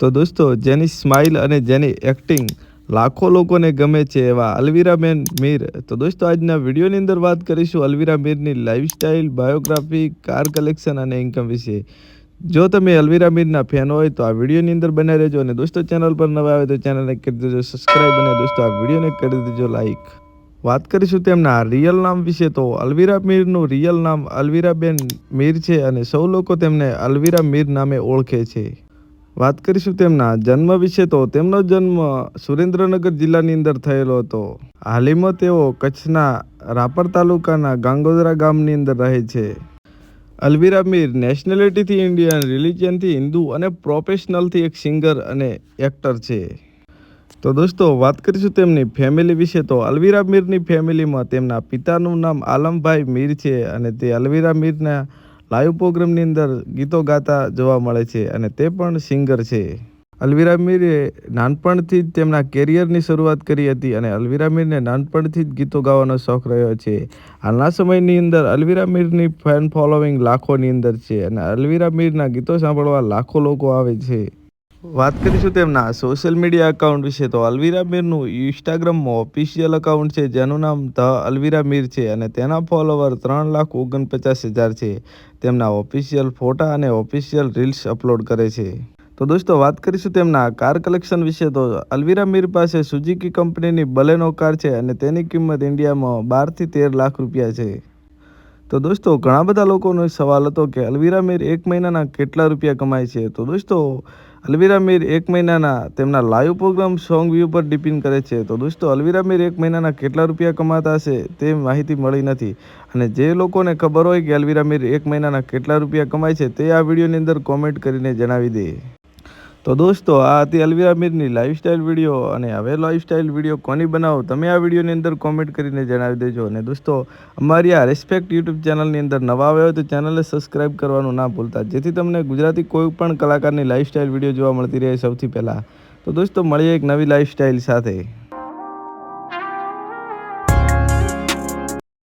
તો દોસ્તો જેની સ્માઇલ અને જેની એક્ટિંગ લાખો લોકોને ગમે છે એવા અલ્વિરાબેન મીર. તો દોસ્તો આજના વિડીયોની અંદર વાત કરીશું અલ્વિરા મીરની લાઈફસ્ટાઈલ, બાયોગ્રાફી, કાર કલેક્શન અને ઇન્કમ વિશે. જો તમે અલ્વિરા મીરના ફેન હોય તો આ વિડીયોની અંદર બને રહેજો અને દોસ્તો ચેનલ પર નવા આવે તો ચેનલને કરી દેજો સબસ્ક્રાઈબ અને દોસ્તો આ વિડીયોને કરી દેજો લાઈક. વાત કરીશું તેમના રિયલ નામ વિશે. તો અલ્વિરા મીરનું રિયલ નામ અલ્વિરાબેન મીર છે અને સૌ લોકો તેમને અલ્વિરા મીર નામે ઓળખે છે. વાત કરીશું તેમના જન્મ વિશે. તો તેમનો જન્મ સુરેન્દ્રનગર જિલ્લાની અંદર થયેલો હતો. હાલમાં તેઓ કચ્છના રાપર તાલુકાના ગાંગોદરા ગામની અંદર રહે છે. અલ્વિરા મીર નેશનાલિટીથી ઇન્ડિયન, રિલિજનથી હિન્દુ અને પ્રોફેશનલથી એક સિંગર અને એક્ટર છે. તો દોસ્તો વાત કરીશું તેમની ફેમિલી વિશે. તો અલ્વિરા મીરની ફેમિલીમાં તેમના પિતાનું નામ આલમભાઈ મીર છે અને તે અલ્વિરા મીરના લાઈવ પ્રોગ્રામની અંદર ગીતો ગાતા જોવા મળે છે અને તે પણ સિંગર છે. અલ્વિરા મીરે નાનપણથી જ તેમના કેરિયરની શરૂઆત કરી હતી અને અલ્વિરા મીરને નાનપણથી જ ગીતો ગાવાનો શોખ રહ્યો છે. હાલના સમયની અંદર અલ્વિરા મીરની ફેન ફોલોવિંગ લાખોની અંદર છે અને અલ્વિરા મીરના ગીતો સાંભળવા લાખો લોકો આવે છે. વાત કરીશું તેમના સોશિયલ મીડિયા એકાઉન્ટ વિશે. તો અલ્વિરા મીરનું ઇન્સ્ટાગ્રામમાં ઓફિશિયલ એકાઉન્ટ છે જેનું નામ ધ અલ્વિરા મીર છે અને તેના ફોલોવર 3,49,000 છે. તેમના ઓફિશિયલ ફોટા અને ઓફિશિયલ રીલ્સ અપલોડ કરે છે. તો દોસ્તો વાત કરીશું તેમના કાર કલેક્શન વિશે. તો અલ્વિરા મીર પાસે સુઝુકી કંપનીની બલેનો કાર છે અને તેની કિંમત ઇન્ડિયામાં 12 થી 13 લાખ રૂપિયા છે. તો દોસ્તો ઘણા બધા લોકોનો સવાલ હતો કે અલ્વિરા મીર એક મહિનાના કેટલા રૂપિયા કમાય છે. તો દોસ્તો અલ્વિરા મીર એક મહિનાના તેમના લાઈવ પ્રોગ્રામ સોંગ વ્યૂ પર ડિપેન્ડ કરે છે. તો દોસ્તો અલ્વિરા મીર એક મહિનાના કેટલા રૂપિયા કમાતા હશે તે માહિતી મળી નથી અને જે લોકોને ખબર હોય કે અલ્વિરા મીર એક મહિનાના કેટલા રૂપિયા કમાય છે તે આ વિડીયોની અંદર કોમેન્ટ કરીને જણાવી દે. તો દોસ્તો આ હતી અલ્વિરા મીરની લાઈફસ્ટાઈલ વિડીયો અને હવે લાઈફસ્ટાઈલ વિડીયો કોની બનાવો તમે આ વિડીયોની અંદર કોમેન્ટ કરીને જણાવી દેજો. અને દોસ્તો અમારી આ રિસ્પેક્ટ યુટ્યુબ ચેનલની અંદર નવા આવ્યા હોય તો ચેનલને સબસ્ક્રાઈબ કરવાનું ના ભૂલતા જેથી તમને ગુજરાતી કોઈ પણ કલાકારની લાઈફસ્ટાઈલ વિડીયો જોવા મળતી રહે સૌથી પહેલાં. તો દોસ્તો મળીએ એક નવી લાઈફસ્ટાઈલ સાથે.